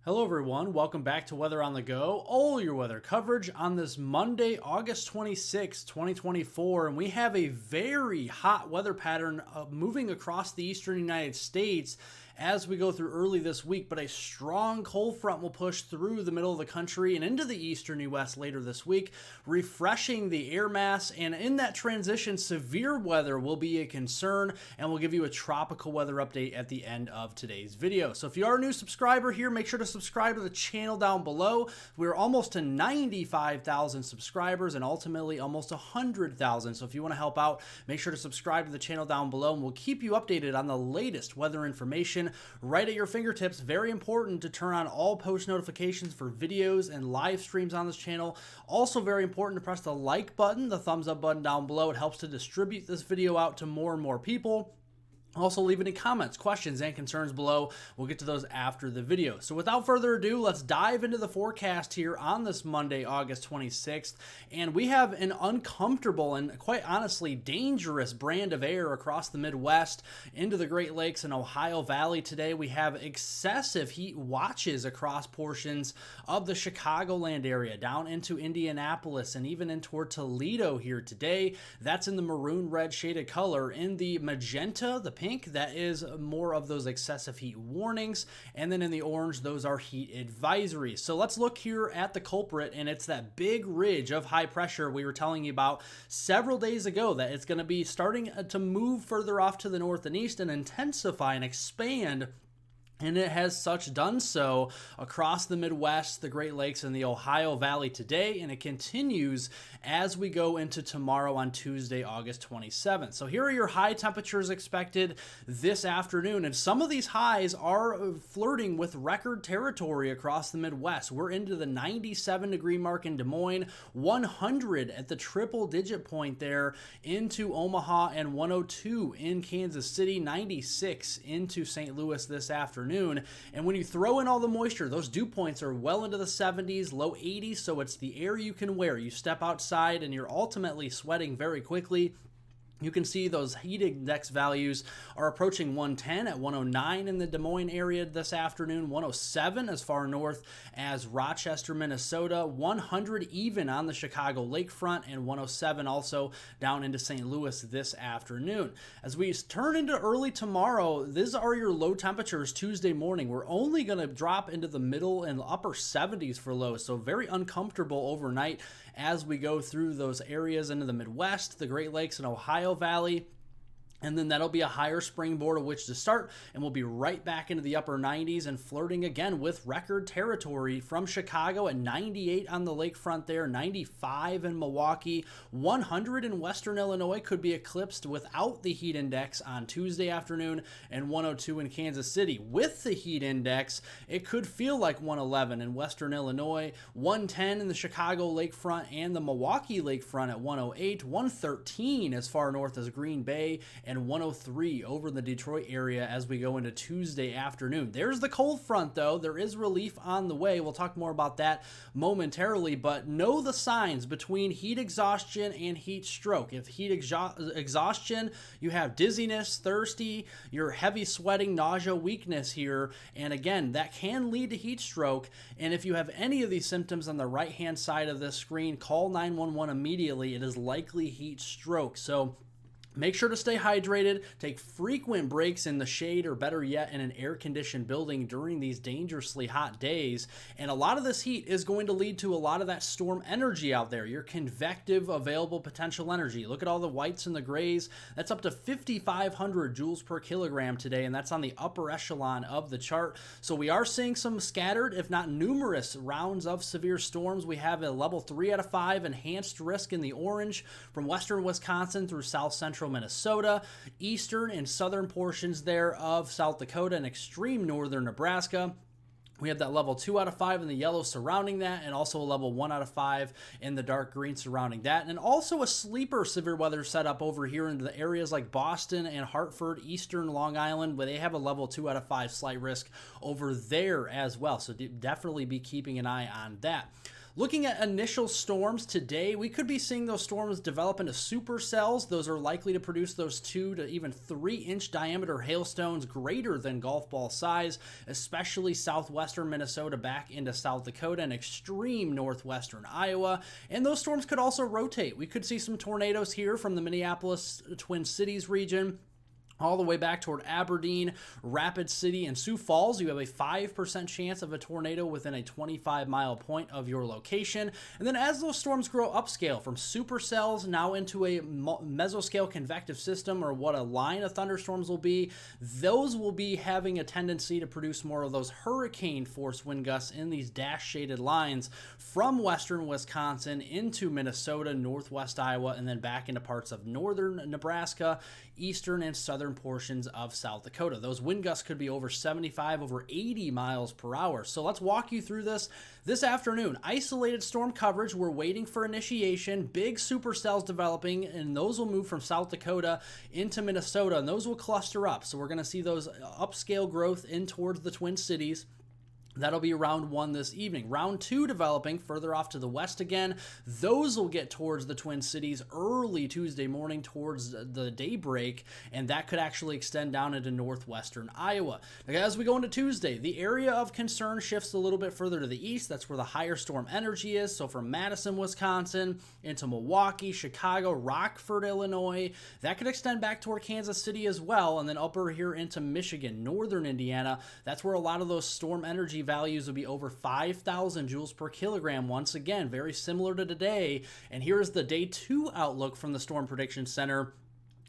Hello everyone, welcome back to Weather on the Go, all your weather coverage on this Monday, August 26, 2024, and we have a very hot weather pattern moving across the eastern United States as we go through early this week, but a strong cold front will push through the middle of the country and into the eastern U.S. later this week, refreshing the air mass, and in that transition, severe weather will be a concern, and we'll give you a tropical weather update at the end of today's video. So if you are a new subscriber here, make sure to subscribe to the channel down below. We're almost to 95,000 subscribers and ultimately almost 100,000. So if you want to help out, make sure to subscribe to the channel down below, and we'll keep you updated on the latest weather information right at your fingertips. Very important to turn on all post notifications for videos and live streams on this channel. Also very important to press the like button, the thumbs up button down below. It helps to distribute this video out to more and more people. Also, leave any comments, questions, and concerns below. We'll get to those after the video. So without further ado, let's dive into the forecast here on this Monday, August 26th. And we have an uncomfortable and quite honestly dangerous brand of air across the Midwest into the Great Lakes and Ohio Valley today. We have excessive heat watches across portions of the Chicagoland area down into Indianapolis and even in toward Toledo here today. That's in the maroon red shaded color. In the magenta, the pink, that is more of those excessive heat warnings, and then in the orange, those are heat advisories. So let's look here at the culprit, and it's that big ridge of high pressure we were telling you about several days ago, that it's going to be starting to move further off to the north and east and intensify and expand. And it has such done so across the Midwest, the Great Lakes, and the Ohio Valley today, and it continues as we go into tomorrow on Tuesday, August 27th. So here are your high temperatures expected this afternoon, and some of these highs are flirting with record territory across the Midwest. We're into the 97-degree mark in Des Moines, 100 at the triple-digit point there into Omaha, and 102 in Kansas City, 96 into St. Louis this afternoon. And when you throw in all the moisture, those dew points are well into the 70s, low 80s, so it's the air you can wear. You step outside and you're ultimately sweating very quickly. You can see those heat index values are approaching 110 at 109 in the Des Moines area this afternoon, 107 as far north as Rochester, Minnesota, 100 even on the Chicago lakefront, and 107 also down into St. Louis this afternoon. As we turn into early tomorrow, these are your low temperatures Tuesday morning. We're only going to drop into the middle and upper 70s for lows, so very uncomfortable overnight as we go through those areas into the Midwest, the Great Lakes, and Ohio Valley. And then that'll be a higher springboard of which to start, and we'll be right back into the upper 90s and flirting again with record territory from Chicago at 98 on the lakefront there, 95 in Milwaukee, 100 in Western Illinois could be eclipsed without the heat index on Tuesday afternoon, and 102 in Kansas City. With the heat index, it could feel like 111 in Western Illinois, 110 in the Chicago lakefront and the Milwaukee lakefront at 108, 113 as far north as Green Bay, and 103 over in the Detroit area as we go into Tuesday afternoon. There's the cold front, though. There is relief on the way. We'll talk more about that momentarily, but know the signs between heat exhaustion and heat stroke. If heat exhaustion, you have dizziness, thirsty, you're heavy sweating, nausea, weakness here, and again, that can lead to heat stroke. And if you have any of these symptoms on the right-hand side of this screen, call 911 immediately. It is likely heat stroke. So make sure to stay hydrated, take frequent breaks in the shade, or better yet, in an air-conditioned building during these dangerously hot days. And a lot of this heat is going to lead to a lot of that storm energy out there, your convective available potential energy. Look at all the whites and the grays. That's up to 5,500 joules per kilogram today, and that's on the upper echelon of the chart. So we are seeing some scattered, if not numerous, rounds of severe storms. We have a level 3 out of 5 enhanced risk in the orange from western Wisconsin through south central Minnesota, eastern and southern portions there of South Dakota, and extreme northern Nebraska. We have that level 2 out of 5 in the yellow surrounding that, and also a level 1 out of 5 in the dark green surrounding that. And also a sleeper severe weather setup over here in the areas like Boston and Hartford, eastern Long Island, where they have a level 2 out of 5 slight risk over there as well. So definitely be keeping an eye on that. Looking at initial storms today, we could be seeing those storms develop into supercells. Those are likely to produce those 2 to even 3-inch diameter hailstones greater than golf ball size, especially southwestern Minnesota back into South Dakota and extreme northwestern Iowa. And those storms could also rotate. We could see some tornadoes here from the Minneapolis Twin Cities region all the way back toward Aberdeen, Rapid City, and Sioux Falls. You have a 5% chance of a tornado within a 25-mile point of your location. And then as those storms grow upscale from supercells now into a mesoscale convective system, or what a line of thunderstorms will be, those will be having a tendency to produce more of those hurricane force wind gusts in these dash shaded lines from western Wisconsin into Minnesota, northwest Iowa, and then back into parts of northern Nebraska, eastern and southern portions of South Dakota. Those wind gusts could be over 75, over 80 miles per hour. So let's walk you through this afternoon. Isolated storm coverage. We're waiting for initiation. Big supercells developing, and those will move from South Dakota into Minnesota, and those will cluster up. So we're going to see those upscale growth in towards the Twin Cities. That'll be round 1 this evening. Round 2 developing further off to the west again. Those will get towards the Twin Cities early Tuesday morning towards the daybreak, and that could actually extend down into northwestern Iowa. Now, as we go into Tuesday, the area of concern shifts a little bit further to the east. That's where the higher storm energy is. So from Madison, Wisconsin, into Milwaukee, Chicago, Rockford, Illinois. That could extend back toward Kansas City as well, and then upper here into Michigan, northern Indiana. That's where a lot of those storm energy values will be over 5,000 joules per kilogram. Once again, very similar to today. And here's the day 2 outlook from the Storm Prediction Center,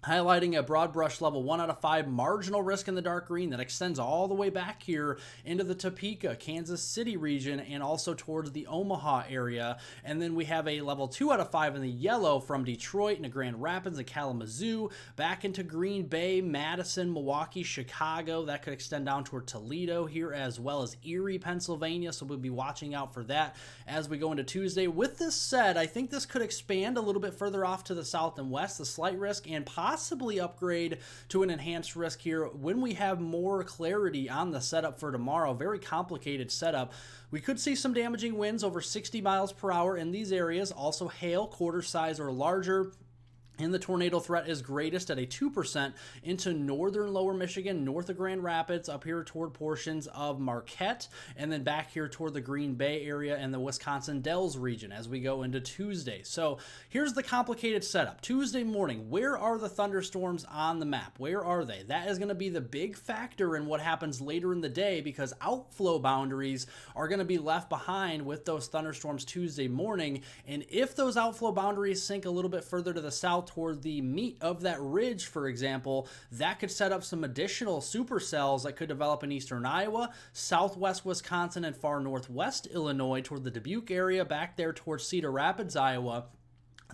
highlighting a broad brush level 1 out of 5 marginal risk in the dark green that extends all the way back here into the Topeka, Kansas City region, and also towards the Omaha area. And then we have a level 2 out of 5 in the yellow from Detroit into Grand Rapids and Kalamazoo, back into Green Bay, Madison, Milwaukee, Chicago. That could extend down toward Toledo here, as well as Erie, Pennsylvania. So we'll be watching out for that as we go into Tuesday. With this said, I think this could expand a little bit further off to the south and west, the slight risk, and possibly upgrade to an enhanced risk here when we have more clarity on the setup for tomorrow. Very complicated setup. We could see some damaging winds over 60 miles per hour in these areas. Also hail, quarter size or larger. And the tornado threat is greatest at a 2% into northern lower Michigan, north of Grand Rapids, up here toward portions of Marquette, and then back here toward the Green Bay area and the Wisconsin Dells region as we go into Tuesday. So here's the complicated setup. Tuesday morning, where are the thunderstorms on the map? Where are they? That is going to be the big factor in what happens later in the day, because outflow boundaries are going to be left behind with those thunderstorms Tuesday morning. And if those outflow boundaries sink a little bit further to the south, toward the meat of that ridge, for example, that could set up some additional supercells that could develop in eastern Iowa, southwest Wisconsin, and far northwest Illinois toward the Dubuque area, back there towards Cedar Rapids, Iowa.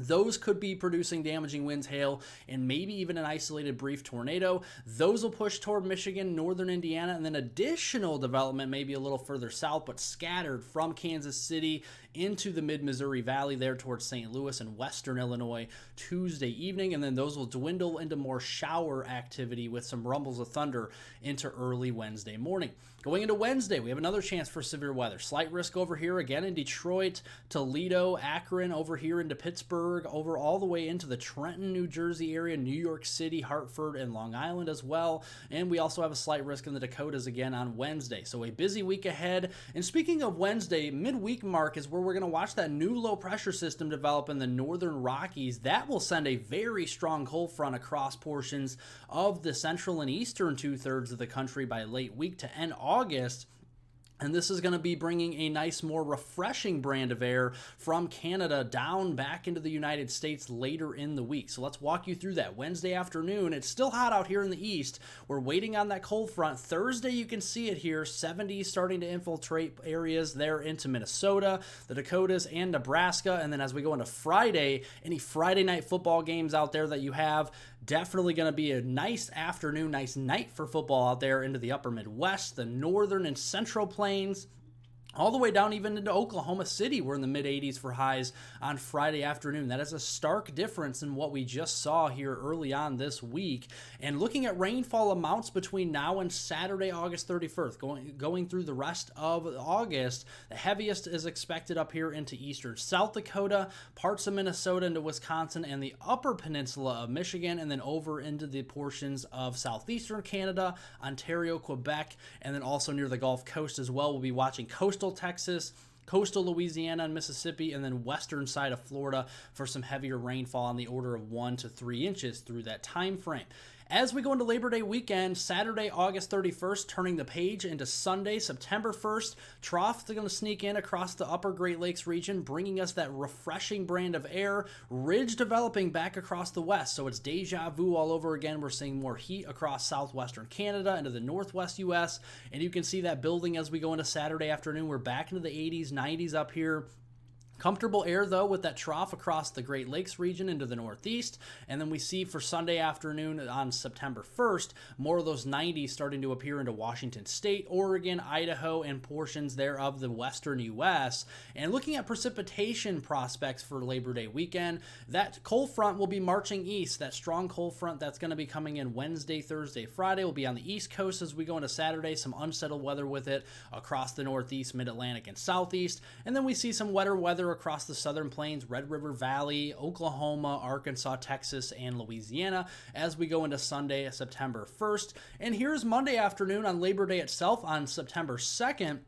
Those could be producing damaging winds, hail, and maybe even an isolated brief tornado. Those will push toward Michigan, northern Indiana, and then additional development maybe a little further south, but scattered from Kansas City into the mid-Missouri Valley there towards St. Louis and western Illinois Tuesday evening, and then those will dwindle into more shower activity with some rumbles of thunder into early Wednesday morning. Going into Wednesday, we have another chance for severe weather. Slight risk over here again in Detroit, Toledo, Akron, over here into Pittsburgh, over all the way into the Trenton, New Jersey area, New York City, Hartford, and Long Island as well. And we also have a slight risk in the Dakotas again on Wednesday. So a busy week ahead. And speaking of Wednesday, midweek mark is where we're going to watch that new low pressure system develop in the northern Rockies. That will send a very strong cold front across portions of the central and eastern 2/3 of the country by late week to end August. And this is going to be bringing a nice, more refreshing brand of air from Canada down back into the United States later in the week. So let's walk you through that. Wednesday afternoon, it's still hot out here in the east. We're waiting on that cold front. Thursday, you can see it here, 70s starting to infiltrate areas there into Minnesota, the Dakotas, and Nebraska. And then as we go into Friday, any Friday night football games out there that you have, definitely going to be a nice afternoon, nice night for football out there into the upper Midwest, the northern and central plains, all the way down even into Oklahoma City. We're in the mid 80s for highs on Friday afternoon. That is a stark difference in what we just saw here early on this week. And looking at rainfall amounts between now and Saturday, August 31st, going through the rest of August, the heaviest is expected up here into eastern South Dakota, parts of Minnesota into Wisconsin, and the upper peninsula of Michigan, and then over into the portions of southeastern Canada, Ontario, Quebec, and then also near the Gulf Coast as well. We'll be watching coastal Texas, coastal Louisiana and Mississippi, and then western side of Florida for some heavier rainfall on the order of 1 to 3 inches through that time frame. As we go into Labor Day weekend, Saturday, August 31st, turning the page into Sunday, September 1st, troughs are going to sneak in across the upper Great Lakes region, bringing us that refreshing brand of air, ridge developing back across the west. So it's deja vu all over again. We're seeing more heat across southwestern Canada into the northwest U.S., and you can see that building as we go into Saturday afternoon. We're back into the 80s, 90s up here. Comfortable air, though, with that trough across the Great Lakes region into the northeast. And then we see for Sunday afternoon on September 1st, more of those 90s starting to appear into Washington State, Oregon, Idaho, and portions there of the western U.S. And looking at precipitation prospects for Labor Day weekend, that cold front will be marching east. That strong cold front that's going to be coming in Wednesday, Thursday, Friday will be on the East Coast as we go into Saturday. Some unsettled weather with it across the Northeast, Mid-Atlantic, and Southeast. And then we see some wetter weather across the southern plains, Red River Valley, Oklahoma, Arkansas, Texas, and Louisiana as we go into Sunday, September 1st. And here's Monday afternoon on Labor Day itself on September 2nd.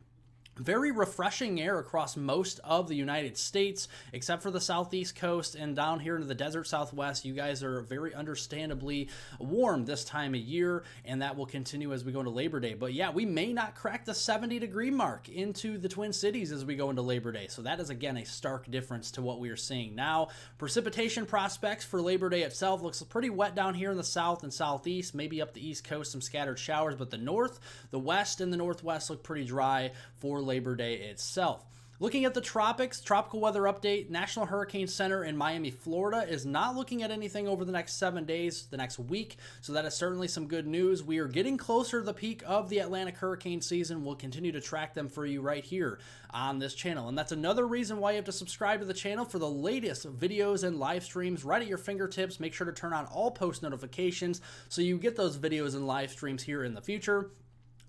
Very refreshing air across most of the United States, except for the southeast coast and down here into the desert southwest. You guys are very understandably warm this time of year, and that will continue as we go into Labor Day. But yeah, we may not crack the 70-degree mark into the Twin Cities as we go into Labor Day. So that is, again, a stark difference to what we are seeing now. Precipitation prospects for Labor Day itself looks pretty wet down here in the south and southeast, maybe up the east coast, some scattered showers, but the north, the west, and the northwest look pretty dry for Labor Day itself. Looking at the tropics, tropical weather update, National Hurricane Center in Miami, Florida is not looking at anything over the next 7 days, the next week, so that is certainly some good news. We are getting closer to the peak of the Atlantic hurricane season. We'll continue to track them for you right here on this channel, and that's another reason why you have to subscribe to the channel for the latest videos and live streams right at your fingertips. Make sure to turn on all post notifications so you get those videos and live streams here in the future.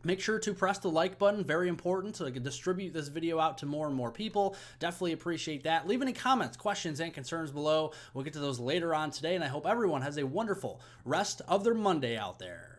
Make sure to press the like button, very important, so I can distribute this video out to more and more people. Definitely appreciate that. Leave any comments, questions, and concerns below. We'll get to those later on today, and I hope everyone has a wonderful rest of their Monday out there.